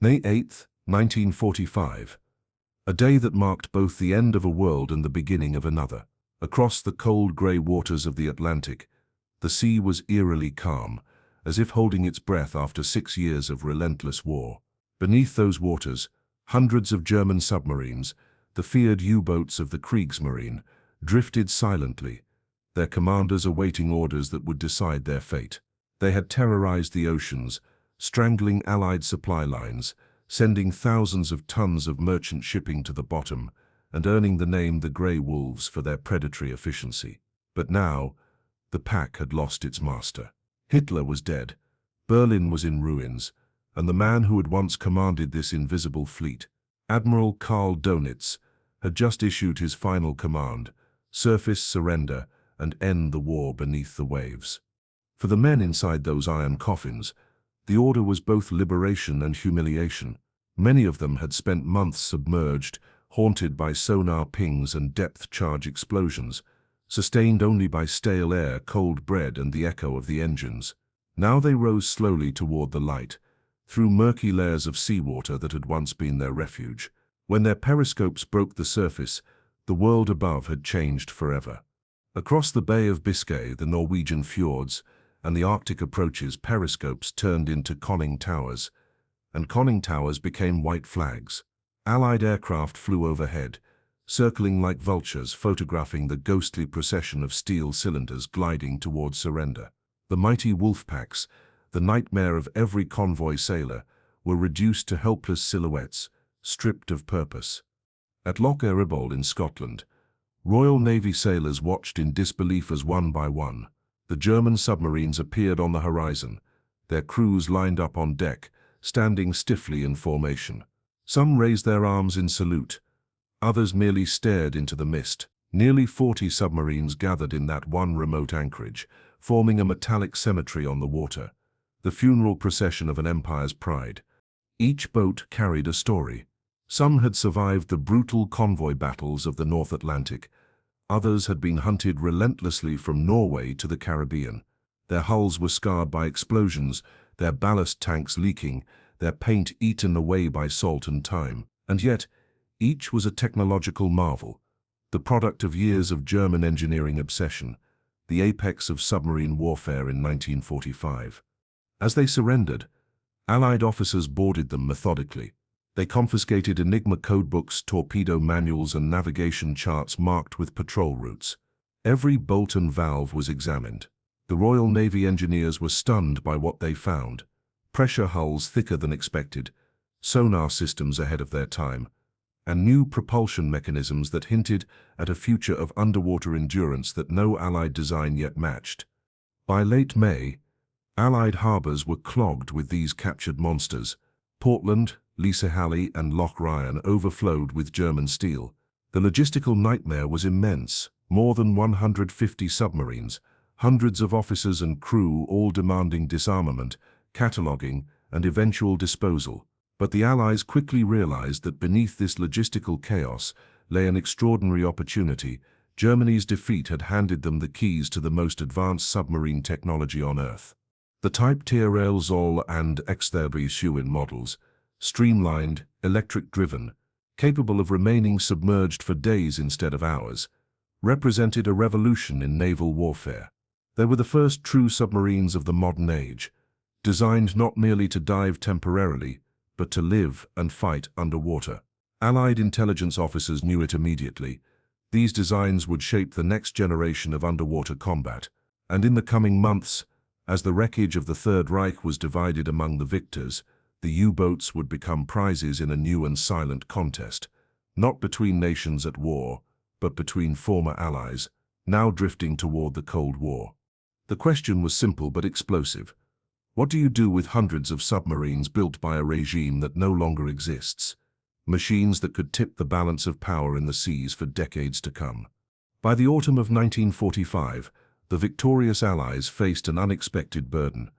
May 8, 1945. A day that marked both the end of a world and the beginning of another. Across the cold grey waters of the Atlantic, the sea was eerily calm, as if holding its breath after 6 years of relentless war. Beneath those waters, hundreds of German submarines, the feared U-boats of the Kriegsmarine, drifted silently, their commanders awaiting orders that would decide their fate. They had terrorized the oceans, strangling Allied supply lines, sending thousands of tons of merchant shipping to the bottom, and earning the name the Grey Wolves for their predatory efficiency. But now, the pack had lost its master. Hitler was dead, Berlin was in ruins, and the man who had once commanded this invisible fleet, Admiral Karl Dönitz, had just issued his final command: surface surrender and end the war beneath the waves. For the men inside those iron coffins, the order was both liberation and humiliation. Many of them had spent months submerged, haunted by sonar pings and depth charge explosions, sustained only by stale air, cold bread, and the echo of the engines. Now they rose slowly toward the light, through murky layers of seawater that had once been their refuge. When their periscopes broke the surface, the world above had changed forever. Across the Bay of Biscay, the Norwegian fjords, and the Arctic approaches, periscopes turned into conning towers, and conning towers became white flags. Allied aircraft flew overhead, circling like vultures, photographing the ghostly procession of steel cylinders gliding toward surrender. The mighty wolf packs, the nightmare of every convoy sailor, were reduced to helpless silhouettes, stripped of purpose. At Loch Eribold in Scotland, Royal Navy sailors watched in disbelief as one by one the German submarines appeared on the horizon, their crews lined up on deck, standing stiffly in formation. Some raised their arms in salute, others merely stared into the mist. Nearly 40 submarines gathered in that one remote anchorage, forming a metallic cemetery on the water, the funeral procession of an empire's pride. Each boat carried a story. Some had survived the brutal convoy battles of the North Atlantic. Others had been hunted relentlessly from Norway to the Caribbean. Their hulls were scarred by explosions, their ballast tanks leaking, their paint eaten away by salt and time. And yet, each was a technological marvel, the product of years of German engineering obsession, the apex of submarine warfare in 1945. As they surrendered, Allied officers boarded them methodically. They confiscated Enigma codebooks, torpedo manuals, and navigation charts marked with patrol routes. Every bolt and valve was examined. The Royal Navy engineers were stunned by what they found: pressure hulls thicker than expected, sonar systems ahead of their time, and new propulsion mechanisms that hinted at a future of underwater endurance that no Allied design yet matched. By late May, Allied harbors were clogged with these captured monsters. Portland, Liesehalley, and Loch Ryan overflowed with German steel. The logistical nightmare was immense: more than 150 submarines, hundreds of officers and crew, all demanding disarmament, cataloguing, and eventual disposal. But the Allies quickly realized that beneath this logistical chaos lay an extraordinary opportunity. Germany's defeat had handed them the keys to the most advanced submarine technology on Earth. The Type TRL Zoll and X-37 models, streamlined, electric-driven, capable of remaining submerged for days instead of hours, represented a revolution in naval warfare. They were the first true submarines of the modern age, designed not merely to dive temporarily, but to live and fight underwater. Allied intelligence officers knew it immediately. These designs would shape the next generation of underwater combat. And in the coming months, as the wreckage of the Third Reich was divided among the victors, the U-boats would become prizes in a new and silent contest, not between nations at war, but between former allies, now drifting toward the Cold War. The question was simple but explosive. What do you do with hundreds of submarines built by a regime that no longer exists? Machines that could tip the balance of power in the seas for decades to come. By the autumn of 1945, the victorious Allies faced an unexpected burden: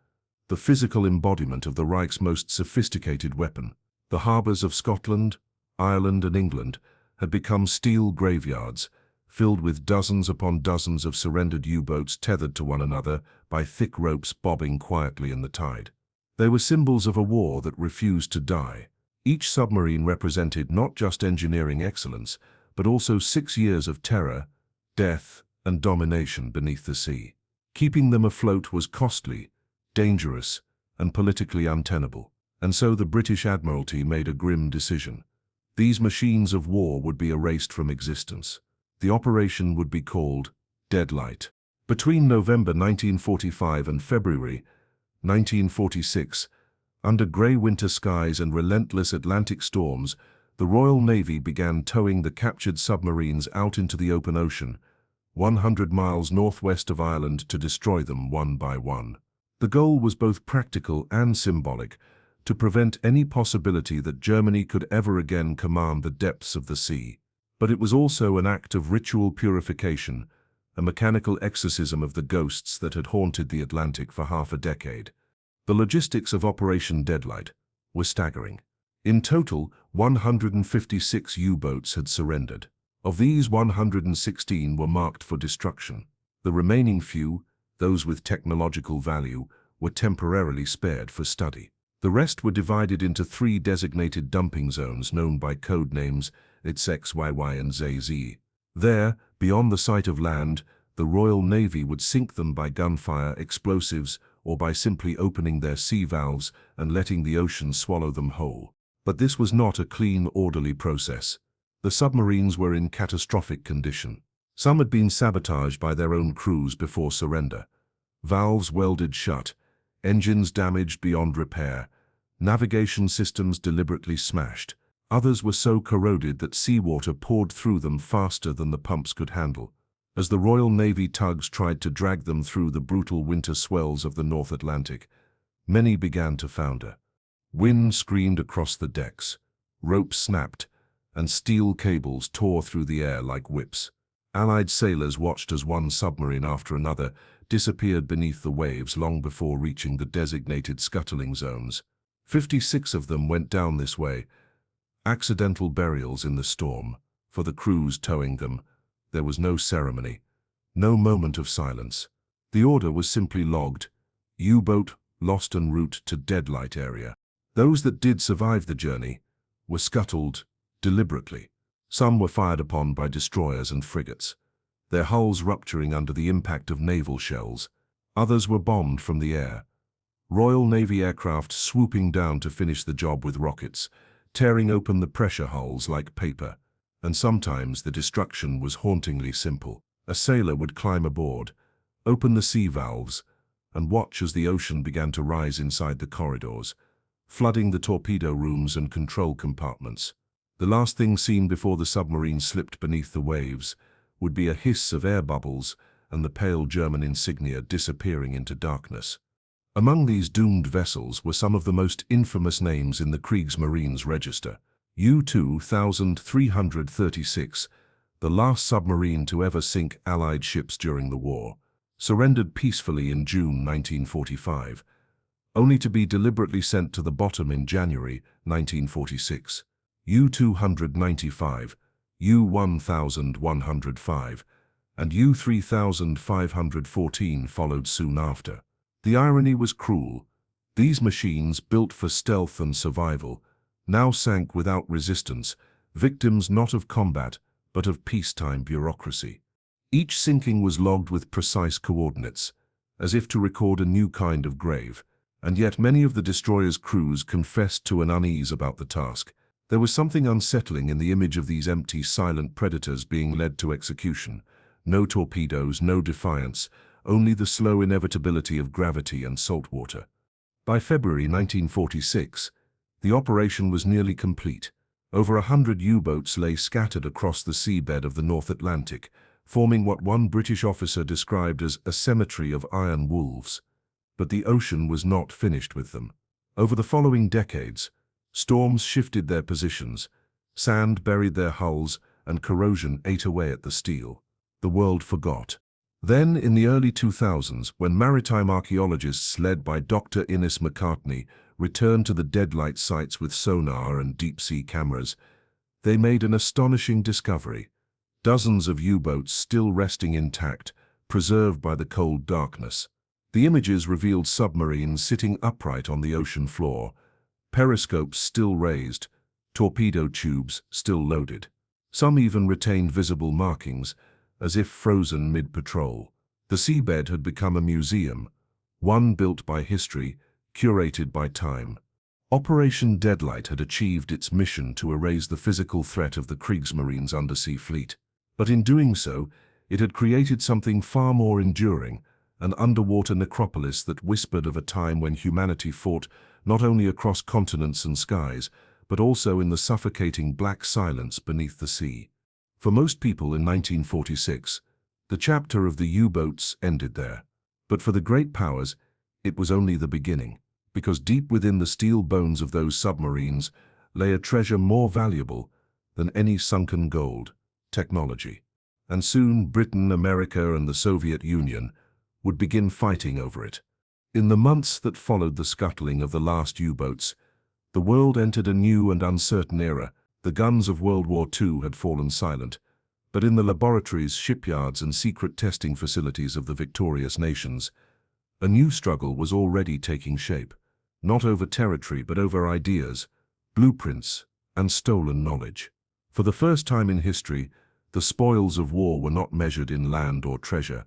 the physical embodiment of the Reich's most sophisticated weapon. The harbors of Scotland, Ireland, and England had become steel graveyards, filled with dozens upon dozens of surrendered U-boats tethered to one another by thick ropes bobbing quietly in the tide. They were symbols of a war that refused to die, Each submarine represented not just engineering excellence, but also 6 years of terror, death, and domination beneath the sea. Keeping them afloat was costly, dangerous, and politically untenable. And so the British Admiralty made a grim decision. These machines of war would be erased from existence. The operation would be called Deadlight. Between November 1945 and February 1946, under grey winter skies and relentless Atlantic storms, the Royal Navy began towing the captured submarines out into the open ocean, 100 miles northwest of Ireland, to destroy them one by one. The goal was both practical and symbolic, to prevent any possibility that Germany could ever again command the depths of the sea. But it was also an act of ritual purification, a mechanical exorcism of the ghosts that had haunted the Atlantic for half a decade. The logistics of Operation Deadlight were staggering. In total, 156 U-boats had surrendered. Of these, 116 were marked for destruction. The remaining few, those with technological value, were temporarily spared for study. The rest were divided into 3 designated dumping zones known by code names XYY and ZZ. There, beyond the sight of land, the Royal Navy would sink them by gunfire, explosives, or by simply opening their sea valves and letting the ocean swallow them whole. But this was not a clean, orderly process. The submarines were in catastrophic condition. Some had been sabotaged by their own crews before surrender. Valves welded shut, engines damaged beyond repair, navigation systems deliberately smashed. Others were so corroded that seawater poured through them faster than the pumps could handle. As the Royal Navy tugs tried to drag them through the brutal winter swells of the North Atlantic, many began to founder. Wind screamed across the decks, ropes snapped, and steel cables tore through the air like whips. Allied sailors watched as one submarine after another disappeared beneath the waves long before reaching the designated scuttling zones. 56 of them went down this way, accidental burials in the storm. For the crews towing them, there was no ceremony, no moment of silence. The order was simply logged: U-boat lost en route to Deadlight area. Those that did survive the journey were scuttled deliberately. Some were fired upon by destroyers and frigates, their hulls rupturing under the impact of naval shells. Others were bombed from the air, Royal Navy aircraft swooping down to finish the job with rockets, tearing open the pressure hulls like paper. And sometimes the destruction was hauntingly simple. A sailor would climb aboard, open the sea valves, and watch as the ocean began to rise inside the corridors, flooding the torpedo rooms and control compartments. The last thing seen before the submarine slipped beneath the waves would be a hiss of air bubbles and the pale German insignia disappearing into darkness. Among these doomed vessels were some of the most infamous names in the Kriegsmarine's register. U-2336, the last submarine to ever sink Allied ships during the war, surrendered peacefully in June 1945, only to be deliberately sent to the bottom in January 1946. U-295, U-1105, and U-3514 followed soon after. The irony was cruel. These machines, built for stealth and survival, now sank without resistance, victims not of combat, but of peacetime bureaucracy. Each sinking was logged with precise coordinates, as if to record a new kind of grave, and yet many of the destroyer's crews confessed to an unease about the task. There was something unsettling in the image of these empty, silent predators being led to execution. No torpedoes, no defiance, only the slow inevitability of gravity and salt water. By February 1946, the operation was nearly complete. Over 100 U-boats lay scattered across the seabed of the North Atlantic, forming what one British officer described as a cemetery of iron wolves. But the ocean was not finished with them. Over the following decades, storms shifted their positions, sand buried their hulls, and corrosion ate away at the steel. The world forgot. Then, in the early 2000s, when maritime archaeologists led by Dr. Innes McCartney returned to the Deadlight sites with sonar and deep-sea cameras, they made an astonishing discovery. Dozens of U-boats still resting intact, preserved by the cold darkness. The images revealed submarines sitting upright on the ocean floor, periscopes still raised, torpedo tubes still loaded. Some even retained visible markings, as if frozen mid-patrol. The seabed had become a museum, one built by history, curated by time. Operation Deadlight had achieved its mission to erase the physical threat of the Kriegsmarine's undersea fleet. But in doing so, it had created something far more enduring, an underwater necropolis that whispered of a time when humanity fought not only across continents and skies, but also in the suffocating black silence beneath the sea. For most people in 1946, the chapter of the U-boats ended there. But for the great powers, it was only the beginning, because deep within the steel bones of those submarines lay a treasure more valuable than any sunken gold: technology. And soon Britain, America, and the Soviet Union would begin fighting over it. In the months that followed the scuttling of the last U-boats, the world entered a new and uncertain era. The guns of World War II had fallen silent, but in the laboratories, shipyards, and secret testing facilities of the victorious nations, a new struggle was already taking shape, not over territory but over ideas, blueprints, and stolen knowledge. For the first time in history, the spoils of war were not measured in land or treasure,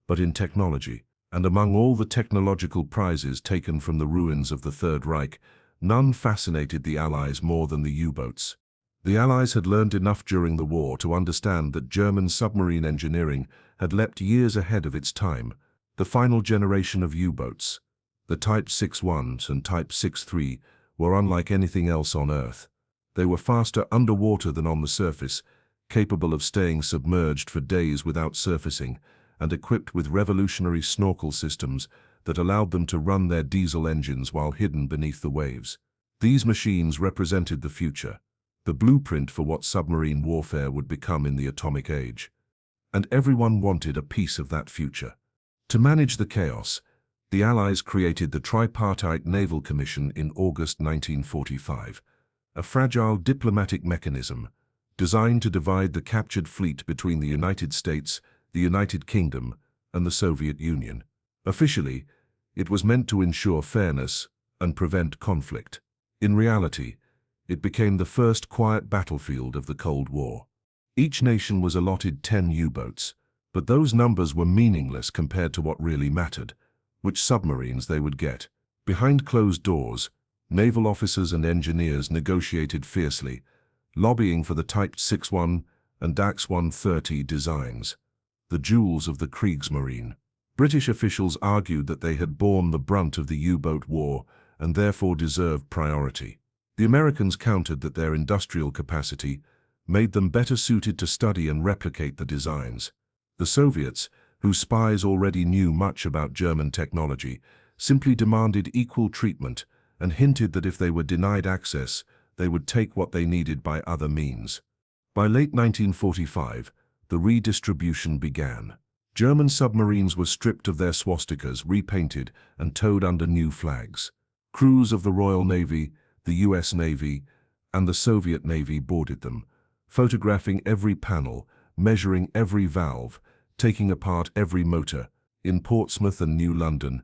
but in technology. And among all the technological prizes taken from the ruins of the Third Reich, none fascinated the Allies more than the U-boats. The Allies had learned enough during the war to understand that German submarine engineering had leapt years ahead of its time. The final generation of U-boats, the Type 61s and Type 63, were unlike anything else on Earth. They were faster underwater than on the surface, capable of staying submerged for days without surfacing, and equipped with revolutionary snorkel systems that allowed them to run their diesel engines while hidden beneath the waves. These machines represented the future, the blueprint for what submarine warfare would become in the atomic age. And everyone wanted a piece of that future. To manage the chaos, the Allies created the Tripartite Naval Commission in August 1945, a fragile diplomatic mechanism designed to divide the captured fleet between the United States, the United Kingdom, and the Soviet Union. Officially, it was meant to ensure fairness and prevent conflict. In reality, it became the first quiet battlefield of the Cold War. Each nation was allotted 10 U-boats, but those numbers were meaningless compared to what really mattered: which submarines they would get. Behind closed doors, naval officers and engineers negotiated fiercely, lobbying for the Type 61 and DAX 130 designs, the jewels of the Kriegsmarine. British officials argued that they had borne the brunt of the U-boat war and therefore deserved priority. The Americans countered that their industrial capacity made them better suited to study and replicate the designs. The Soviets, whose spies already knew much about German technology, simply demanded equal treatment and hinted that if they were denied access, they would take what they needed by other means. By late 1945, the redistribution began. German submarines were stripped of their swastikas, repainted, and towed under new flags. Crews of the Royal Navy, the US Navy, and the Soviet Navy boarded them, photographing every panel, measuring every valve, taking apart every motor. In Portsmouth and New London,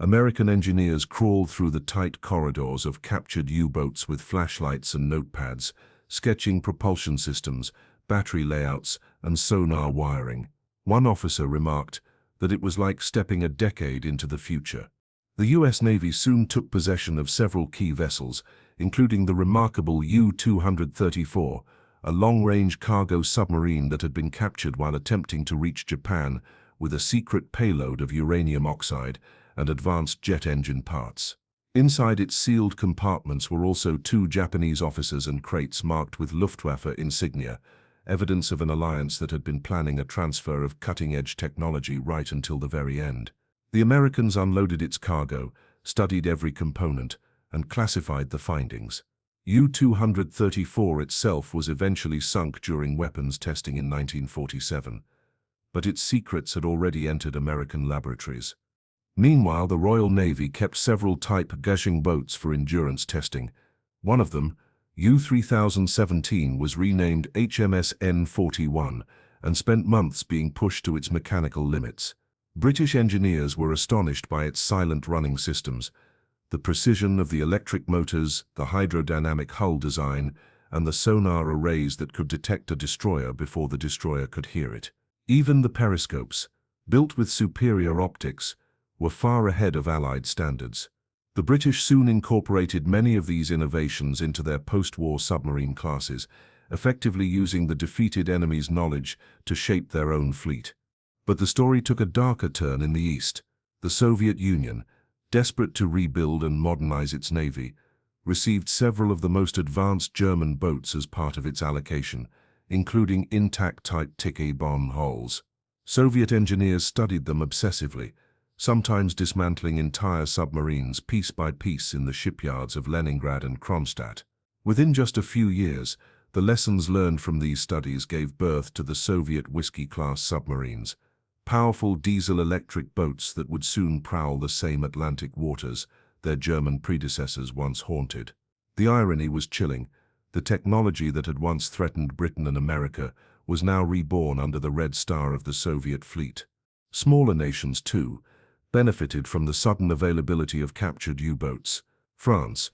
American engineers crawled through the tight corridors of captured U-boats with flashlights and notepads, sketching propulsion systems, battery layouts, and sonar wiring. One officer remarked that it was like stepping a decade into the future. The US Navy soon took possession of several key vessels, including the remarkable U-234, a long-range cargo submarine that had been captured while attempting to reach Japan with a secret payload of uranium oxide and advanced jet engine parts. Inside its sealed compartments were also 2 Japanese officers and crates marked with Luftwaffe insignia, evidence of an alliance that had been planning a transfer of cutting-edge technology right until the very end. The Americans unloaded its cargo, studied every component, and classified the findings. U-234 itself was eventually sunk during weapons testing in 1947, but its secrets had already entered American laboratories. Meanwhile, the Royal Navy kept several Type Gushing boats for endurance testing. One of them, U-3017, was renamed HMS N-41 and spent months being pushed to its mechanical limits. British engineers were astonished by its silent running systems, the precision of the electric motors, the hydrodynamic hull design, and the sonar arrays that could detect a destroyer before the destroyer could hear it. Even the periscopes, built with superior optics, were far ahead of Allied standards. The British soon incorporated many of these innovations into their post-war submarine classes, effectively using the defeated enemy's knowledge to shape their own fleet. But the story took a darker turn in the East. The Soviet Union, desperate to rebuild and modernize its navy, received several of the most advanced German boats as part of its allocation, including intact Type Tiki bomb hulls. Soviet engineers studied them obsessively, sometimes dismantling entire submarines piece by piece in the shipyards of Leningrad and Kronstadt. Within just a few years, the lessons learned from these studies gave birth to the Soviet Whiskey-class submarines, powerful diesel-electric boats that would soon prowl the same Atlantic waters their German predecessors once haunted. The irony was chilling. The technology that had once threatened Britain and America was now reborn under the red star of the Soviet fleet. Smaller nations, too, benefited from the sudden availability of captured U-boats. France,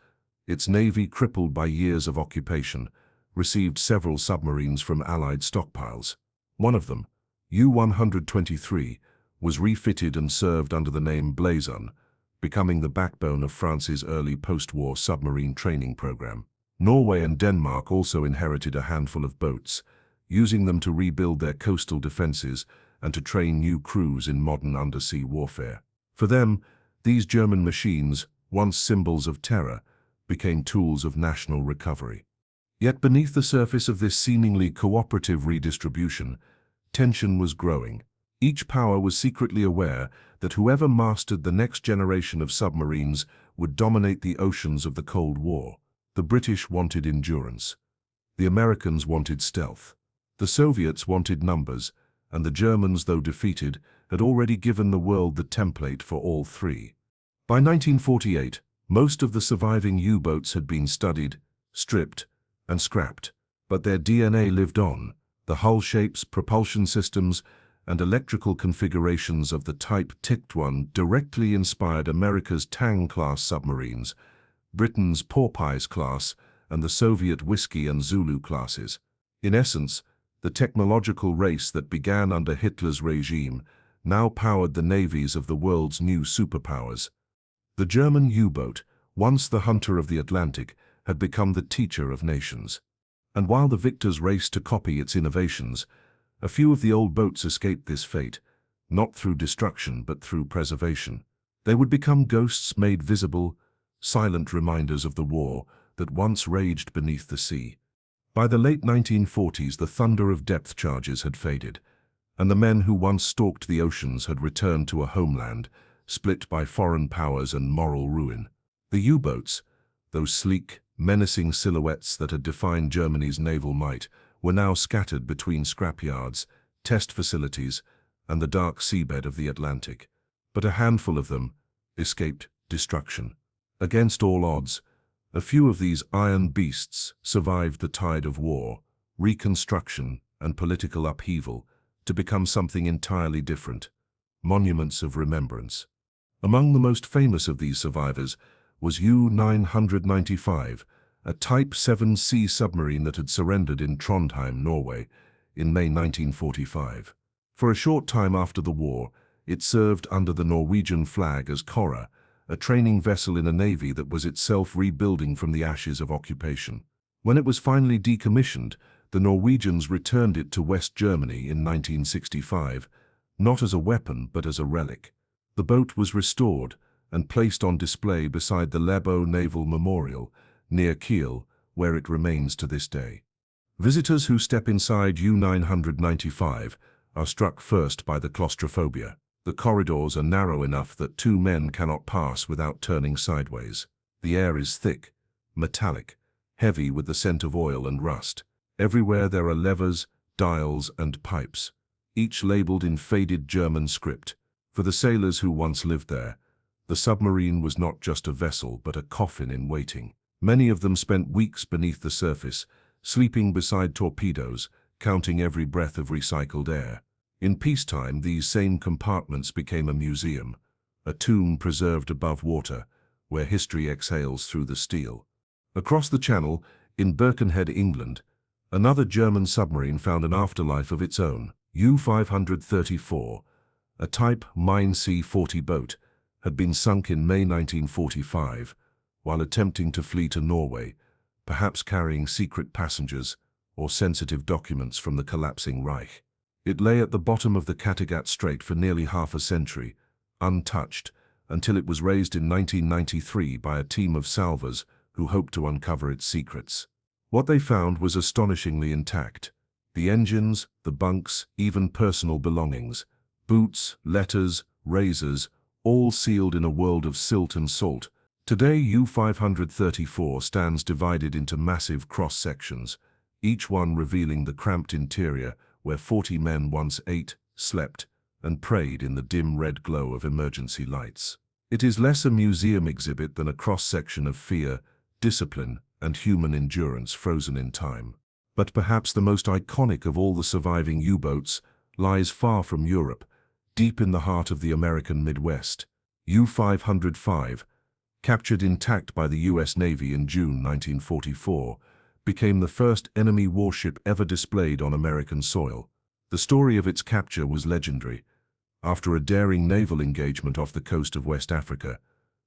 its navy crippled by years of occupation, received several submarines from Allied stockpiles. One of them, U-123, was refitted and served under the name Blazon, becoming the backbone of France's early post-war submarine training program. Norway and Denmark also inherited a handful of boats, using them to rebuild their coastal defenses and to train new crews in modern undersea warfare. For them, these German machines, once symbols of terror, became tools of national recovery. Yet beneath the surface of this seemingly cooperative redistribution, tension was growing. Each power was secretly aware that whoever mastered the next generation of submarines would dominate the oceans of the Cold War. The British wanted endurance. The Americans wanted stealth. The Soviets wanted numbers, and the Germans, though defeated, had already given the world the template for all three. By 1948, most of the surviving U-boats had been studied, stripped, and scrapped, but their DNA lived on. The hull shapes, propulsion systems, and electrical configurations of the Type Tiki directly inspired America's Tang-class submarines, Britain's Porpoise class, and the Soviet Whiskey and Zulu classes. In essence, the technological race that began under Hitler's regime now powered the navies of the world's new superpowers. The German U-boat, once the hunter of the Atlantic, had become the teacher of nations. And while the victors raced to copy its innovations, a few of the old boats escaped this fate, not through destruction but through preservation. They would become ghosts made visible, silent reminders of the war that once raged beneath the sea. By the late 1940s, the thunder of depth charges had faded, and the men who once stalked the oceans had returned to a homeland, split by foreign powers and moral ruin. The U-boats, those sleek, menacing silhouettes that had defined Germany's naval might, were now scattered between scrapyards, test facilities, and the dark seabed of the Atlantic. But a handful of them escaped destruction. Against all odds, a few of these iron beasts survived the tide of war, reconstruction, and political upheaval to become something entirely different, monuments of remembrance. Among the most famous of these survivors was U-995, a Type 7C submarine that had surrendered in Trondheim, Norway, in May 1945. For a short time after the war, it served under the Norwegian flag as Korra, a training vessel in a navy that was itself rebuilding from the ashes of occupation. When it was finally decommissioned, the Norwegians returned it to West Germany in 1965, not as a weapon but as a relic. The boat was restored and placed on display beside the Lebo Naval Memorial, near Kiel, where it remains to this day. Visitors who step inside U-995 are struck first by the claustrophobia. The corridors are narrow enough that two men cannot pass without turning sideways. The air is thick, metallic, heavy with the scent of oil and rust. Everywhere there are levers, dials, and pipes, each labeled in faded German script. For the sailors who once lived there, the submarine was not just a vessel but a coffin in waiting. Many of them spent weeks beneath the surface, sleeping beside torpedoes, counting every breath of recycled air. In peacetime, these same compartments became a museum, a tomb preserved above water, where history exhales through the steel. Across the channel, In Birkenhead, England, another German submarine found an afterlife of its own. U-534, a Type Mine C-40 boat, had been sunk in May 1945 while attempting to flee to Norway, perhaps carrying secret passengers or sensitive documents from the collapsing Reich. It lay at the bottom of the Kattegat Strait for nearly half a century, untouched, until it was raised in 1993 by a team of salvors who hoped to uncover its secrets. What they found was astonishingly intact. The engines, the bunks, even personal belongings, boots, letters, razors, all sealed in a world of silt and salt. Today, U-534 stands divided into massive cross-sections, each one revealing the cramped interior where 40 men once ate, slept, and prayed in the dim red glow of emergency lights. It is less a museum exhibit than a cross-section of fear, discipline, and human endurance frozen in time. But perhaps the most iconic of all the surviving U-boats lies far from Europe, deep in the heart of the American Midwest. U-505, captured intact by the U.S. Navy in June 1944, became the first enemy warship ever displayed on American soil. The story of its capture was legendary. After a daring naval engagement off the coast of West Africa,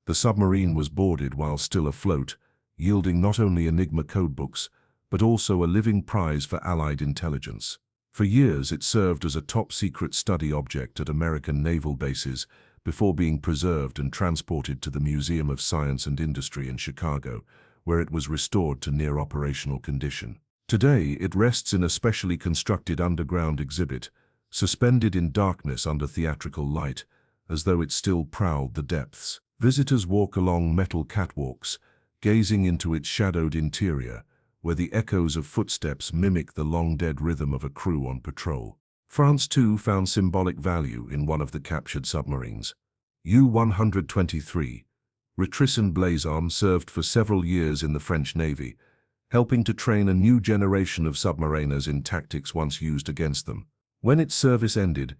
the submarine was boarded while still afloat, yielding not only Enigma codebooks, but also a living prize for Allied intelligence. For years it served as a top-secret study object at American naval bases before being preserved and transported to the Museum of Science and Industry in Chicago, where it was restored to near-operational condition. Today it rests in a specially constructed underground exhibit, suspended in darkness under theatrical light, as though it still prowled the depths. Visitors walk along metal catwalks, gazing into its shadowed interior, where the echoes of footsteps mimic the long-dead rhythm of a crew on patrol. France, too, found symbolic value in one of the captured submarines. U-123, Retrisson Blazon, served for several years in the French Navy, helping to train a new generation of submariners in tactics once used against them. When its service ended,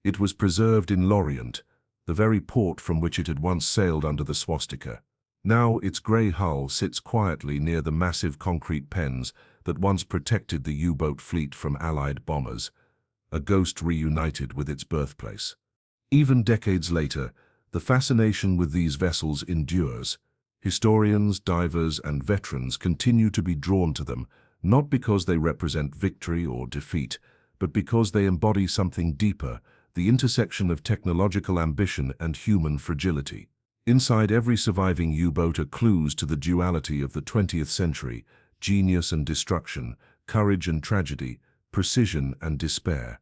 it was preserved in Lorient, the very port from which it had once sailed under the swastika. Now its grey hull sits quietly near the massive concrete pens that once protected the U-boat fleet from Allied bombers, a ghost reunited with its birthplace. Even decades later, the fascination with these vessels endures. Historians, divers, and veterans continue to be drawn to them, not because they represent victory or defeat, but because they embody something deeper, the intersection of technological ambition and human fragility. Inside every surviving U-boat are clues to the duality of the 20th century: genius and destruction, courage and tragedy, precision and despair.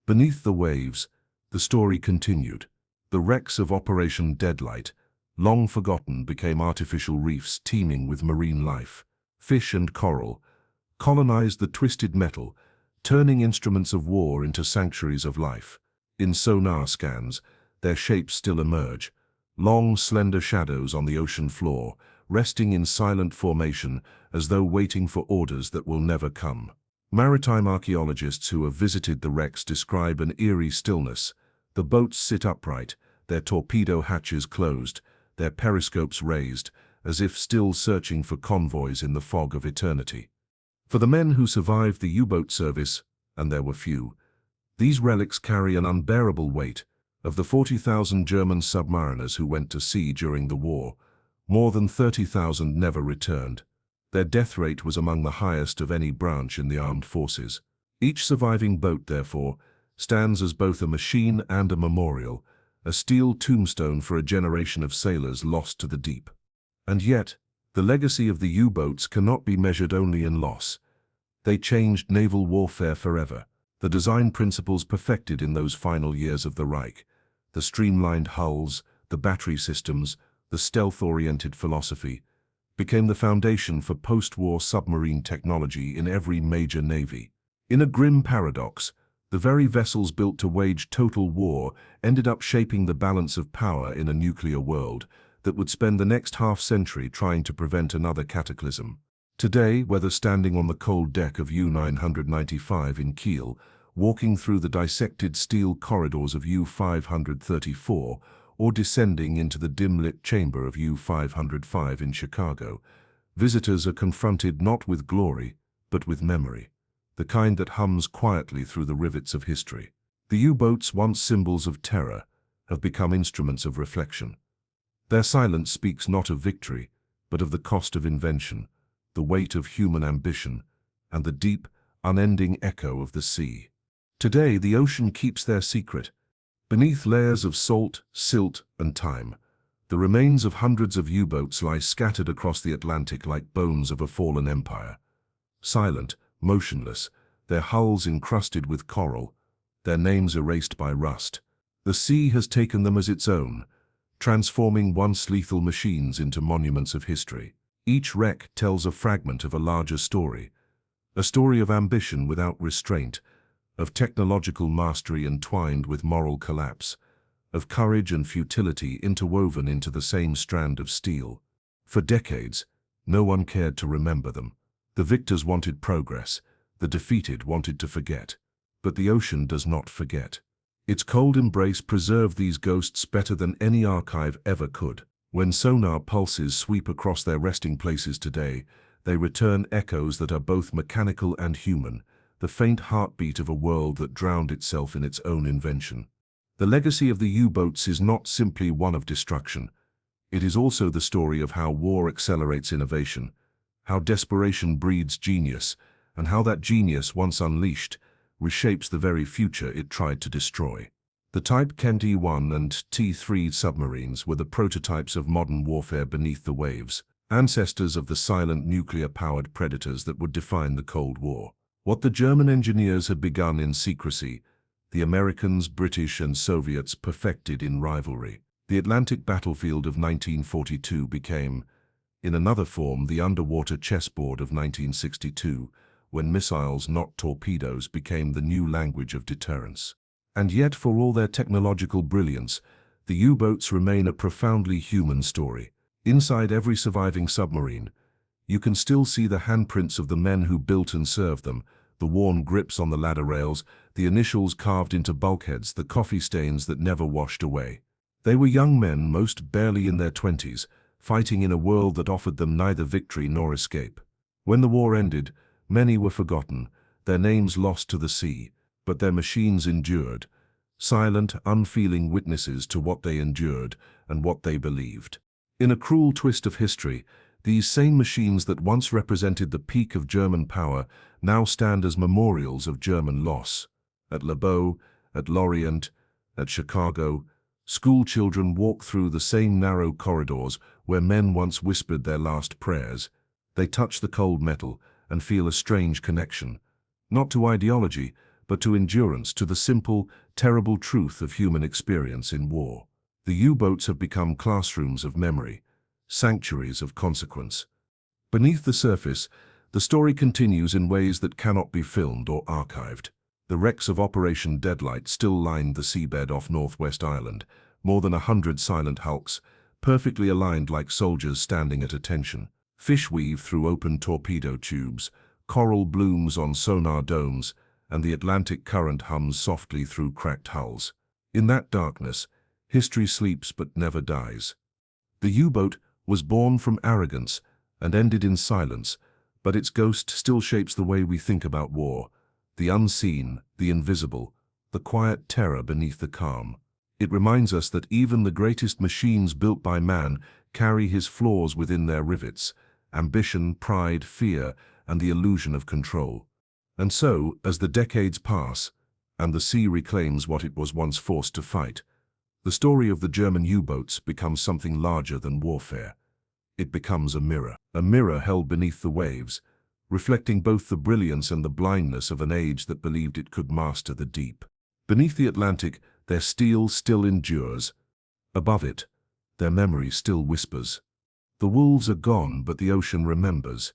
Beneath the waves, the story continued. The wrecks of Operation Deadlight, long forgotten, became artificial reefs teeming with marine life. Fish and coral colonized the twisted metal, turning instruments of war into sanctuaries of life. In sonar scans, their shapes still emerge, long, slender shadows on the ocean floor, resting in silent formation as though waiting for orders that will never come. Maritime archaeologists who have visited the wrecks describe an eerie stillness. The boats sit upright, their torpedo hatches closed, their periscopes raised, as if still searching for convoys in the fog of eternity. For the men who survived the U-boat service, and there were few, these relics carry an unbearable weight. Of the 40,000 German submariners who went to sea during the war, more than 30,000 never returned. Their death rate was among the highest of any branch in the armed forces. Each surviving boat, therefore, stands as both a machine and a memorial, a steel tombstone for a generation of sailors lost to the deep. And yet, the legacy of the U-boats cannot be measured only in loss. They changed naval warfare forever. The design principles perfected in those final years of the Reich, the streamlined hulls, the battery systems, the stealth-oriented philosophy, became the foundation for post-war submarine technology in every major navy. In a grim paradox, the very vessels built to wage total war ended up shaping the balance of power in a nuclear world that would spend the next half-century trying to prevent another cataclysm. Today, whether standing on the cold deck of U-995 in Kiel, walking through the dissected steel corridors of U-534, or descending into the dim-lit chamber of U-505 in Chicago, visitors are confronted not with glory, but with memory, the kind that hums quietly through the rivets of history. The U-boats, once symbols of terror, have become instruments of reflection. Their silence speaks not of victory, but of the cost of invention, the weight of human ambition, and the deep, unending echo of the sea. Today, the ocean keeps their secret. Beneath layers of salt, silt, and time, the remains of hundreds of U-boats lie scattered across the Atlantic like bones of a fallen empire. Silent, motionless, their hulls encrusted with coral, their names erased by rust. The sea has taken them as its own, transforming once lethal machines into monuments of history. Each wreck tells a fragment of a larger story, a story of ambition without restraint, of technological mastery entwined with moral collapse, of courage and futility interwoven into the same strand of steel. For decades, no one cared to remember them. The victors wanted progress, the defeated wanted to forget. But the ocean does not forget. Its cold embrace preserved these ghosts better than any archive ever could. When sonar pulses sweep across their resting places today, they return echoes that are both mechanical and human, the faint heartbeat of a world that drowned itself in its own invention. The legacy of the U-boats is not simply one of destruction. It is also the story of how war accelerates innovation, how desperation breeds genius, and how that genius, once unleashed, reshapes the very future it tried to destroy. The Type Kent E-1 and T-3 submarines were the prototypes of modern warfare beneath the waves, ancestors of the silent nuclear-powered predators that would define the Cold War. What the German engineers had begun in secrecy, the Americans, British, and Soviets perfected in rivalry. The Atlantic battlefield of 1942 became, in another form, the underwater chessboard of 1962, when missiles, not torpedoes, became the new language of deterrence. And yet, for all their technological brilliance, the U-boats remain a profoundly human story. Inside every surviving submarine, you can still see the handprints of the men who built and served them, the worn grips on the ladder rails, the initials carved into bulkheads, the coffee stains that never washed away. They were young men, most barely in their 20s, fighting in a world that offered them neither victory nor escape. When the war ended, many were forgotten, their names lost to the sea, but their machines endured, silent, unfeeling witnesses to what they endured and what they believed. In a cruel twist of history, these same machines that once represented the peak of German power now stand as memorials of German loss. At Le Beau, at Lorient, at Chicago, school children walk through the same narrow corridors where men once whispered their last prayers. They touch the cold metal and feel a strange connection, not to ideology, but to endurance, to the simple, terrible truth of human experience in war. The U-boats have become classrooms of memory, sanctuaries of consequence. Beneath the surface, the story continues in ways that cannot be filmed or archived. The wrecks of Operation Deadlight still lined the seabed off Northwest Ireland, more than 100 silent hulks, perfectly aligned like soldiers standing at attention. Fish weave through open torpedo tubes, coral blooms on sonar domes, and the Atlantic current hums softly through cracked hulls. In that darkness, history sleeps but never dies. The U-boat was born from arrogance and ended in silence, but its ghost still shapes the way we think about war, the unseen, the invisible, the quiet terror beneath the calm. It reminds us that even the greatest machines built by man carry his flaws within their rivets: ambition, pride, fear, and the illusion of control. And so, as the decades pass, and the sea reclaims what it was once forced to fight, the story of the German U-boats becomes something larger than warfare. It becomes a mirror held beneath the waves, reflecting both the brilliance and the blindness of an age that believed it could master the deep. Beneath the Atlantic, their steel still endures. Above it, their memory still whispers. The wolves are gone, but the ocean remembers.